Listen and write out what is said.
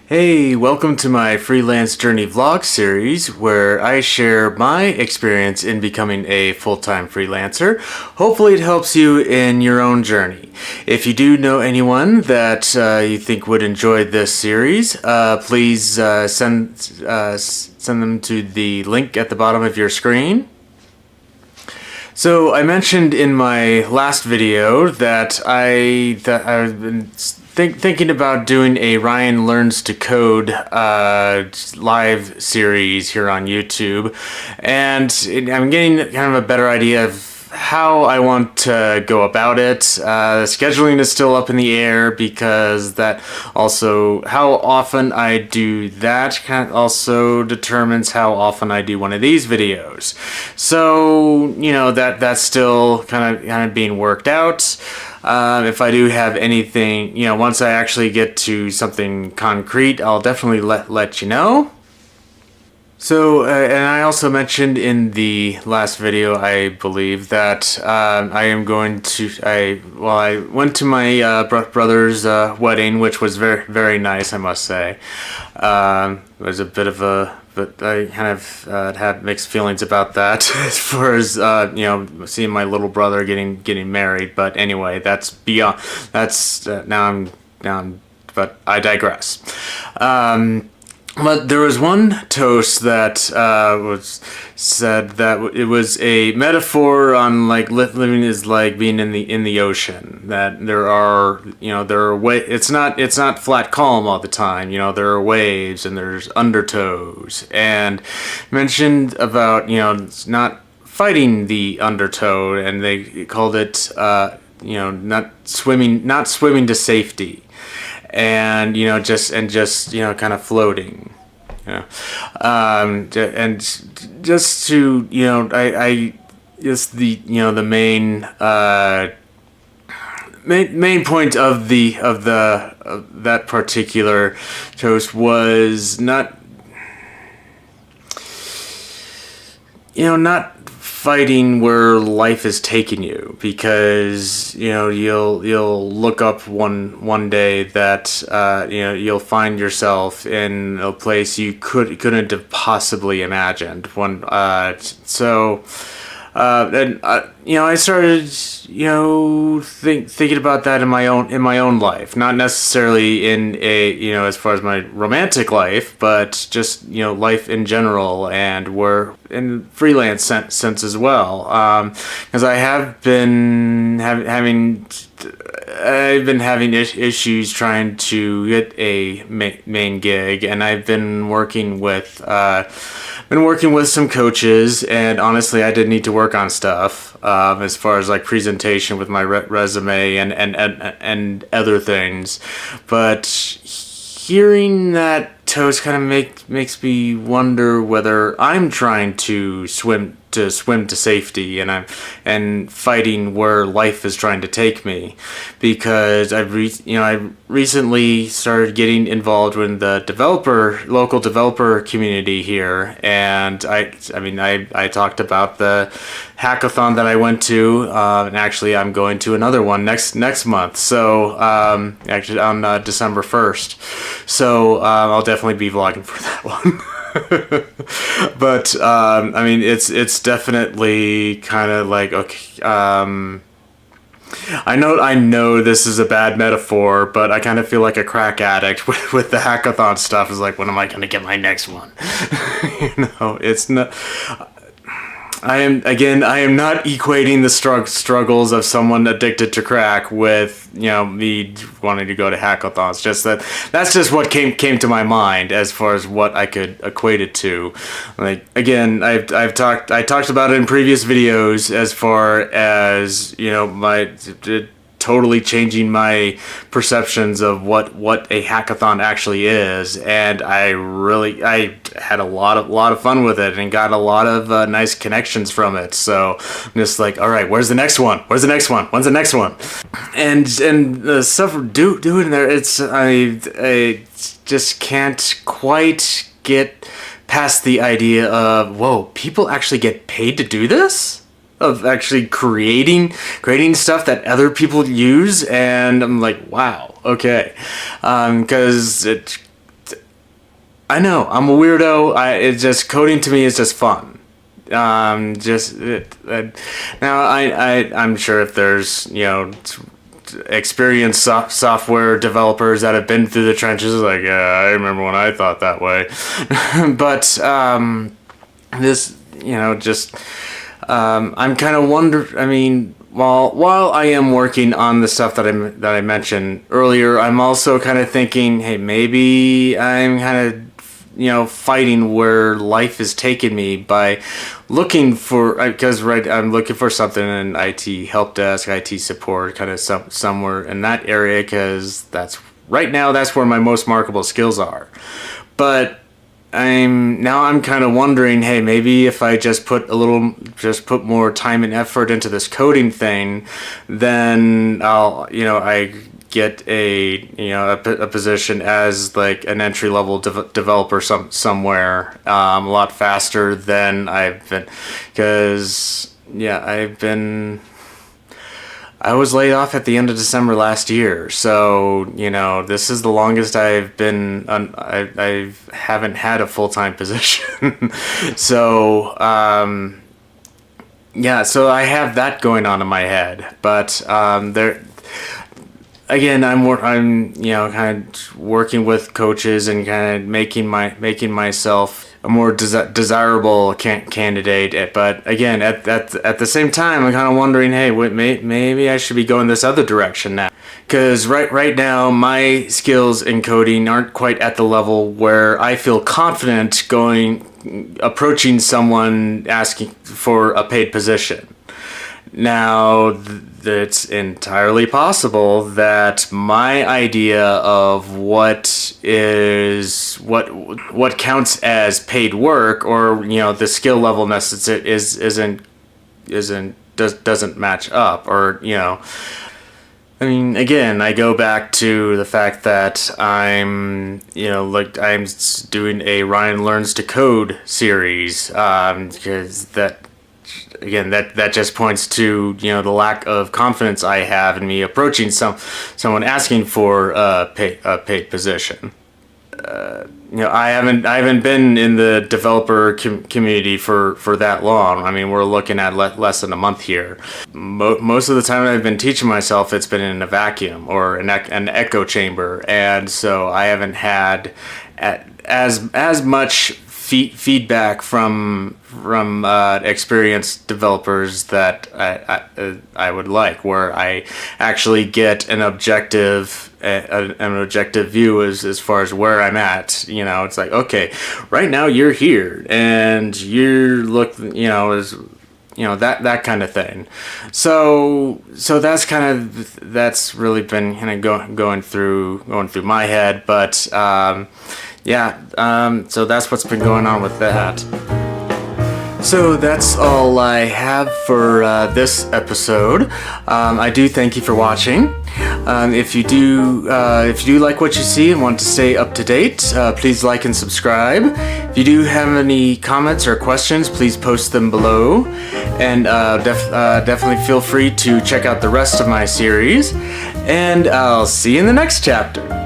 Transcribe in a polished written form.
Hey, welcome to my Freelance Journey vlog series where I share my experience in becoming a full-time freelancer. Hopefully it helps you in your own journey. If you do know anyone that you think would enjoy this series, please send them to the link at the bottom of your screen. So I mentioned in my last video that I've been thinking about doing a Ryan Learns to Code live series here on YouTube, and I'm getting kind of a better idea of how I want to go about it. Scheduling is still up in the air because that also, how often I do that kind of also determines how often I do one of these videos. So, that's still kind of being worked out. If I do have anything, once I actually get to something concrete, I'll definitely let you know. So, and I also mentioned in the last video, I believe, that I am going to, I went to my brother's wedding, which was very, very nice, I must say. It was a bit of but I kind of had mixed feelings about that as far as, seeing my little brother getting married. But anyway, that's beyond, but I digress. But there was one toast that was said that it was a metaphor on living is like being in the ocean. That there are it's not flat calm all the time. There are waves and there's undertows, and mentioned about not fighting the undertow, and they called it not swimming to safety. And just kind of floating, and just to I just the main point of that particular toast was not fighting where life is taking you, because you'll look up one day that you'll find yourself in a place you couldn't have possibly imagined. And I started thinking about that in my own life, not necessarily in as far as my romantic life, but just life in general, and we're in freelance sense as well, because I've been having issues trying to get a main gig, and I've been working with some coaches, and honestly, I did need to work on stuff as far as presentation with my resume and other things. But hearing that toast kind of makes me wonder whether I'm trying to swim to safety, and fighting where life is trying to take me, because I recently started getting involved in the local developer community here, and I talked about the hackathon that I went to, and actually I'm going to another one next month. So actually on December 1st. So I'll definitely be vlogging for that one. But it's definitely kind of okay. I know this is a bad metaphor, but I kind of feel like a crack addict with the hackathon stuff. Is when am I going to get my next one? It's not. I am not equating the struggles of someone addicted to crack with me wanting to go to hackathons. Just that's just what came to my mind as far as what I could equate it to. I talked about it in previous videos as far as totally changing my perceptions of what a hackathon actually is, and I had a lot of fun with it and got a lot of nice connections from it. So I'm just all right, where's the next one? When's the next one? And the stuff doing there, I just can't quite get past the idea of, whoa, people actually get paid to do this? Of actually creating stuff that other people use, and I'm wow, okay, because I know I'm a weirdo. It's just coding to me is just fun. Now I'm sure if there's experienced software developers that have been through the trenches, like I remember when I thought that way, but this just I'm kind of wonder. I mean, while I am working on the stuff that I mentioned earlier, I'm also kind of thinking, hey, maybe I'm kind of fighting where life is taking me by looking for, because I'm looking for something in IT help desk, IT support, kind of somewhere in that area, because that's where my most marketable skills are. But I'm kind of wondering, hey, maybe if I just put more time and effort into this coding thing, then I get a position as like an entry level developer somewhere a lot faster than I've been, because I was laid off at the end of December last year, so this is the longest I've been I haven't had a full-time position. So so I have that going on in my head, but there again, I'm kind of working with coaches and kind of making myself a more desirable candidate. But again, at the same time, I'm kind of wondering, hey, maybe I should be going this other direction now. Because right now, my skills in coding aren't quite at the level where I feel confident approaching someone asking for a paid position. Now, it's entirely possible that my idea of what counts as paid work, or the skill level necessary doesn't match up, or I mean, again, I go back to the fact that I'm doing a Ryan Learns to Code series, because that just points to the lack of confidence I have in me approaching someone asking for a paid position. I haven't been in the developer community for that long. I mean, we're looking at less than a month here. Most of the time I've been teaching myself, it's been in a vacuum or an echo chamber, and so I haven't had as much feedback from experienced developers that I would like, where I actually get an objective view as far as where I'm at. It's like, okay, right now you're here and you're that kind of thing. So that's really been kind of going through my head, but so that's what's been going on with that. So that's all I have for this episode. I do thank you for watching. If you do like what you see and want to stay up to date, please like and subscribe. If you do have any comments or questions, please post them below. And definitely feel free to check out the rest of my series. And I'll see you in the next chapter.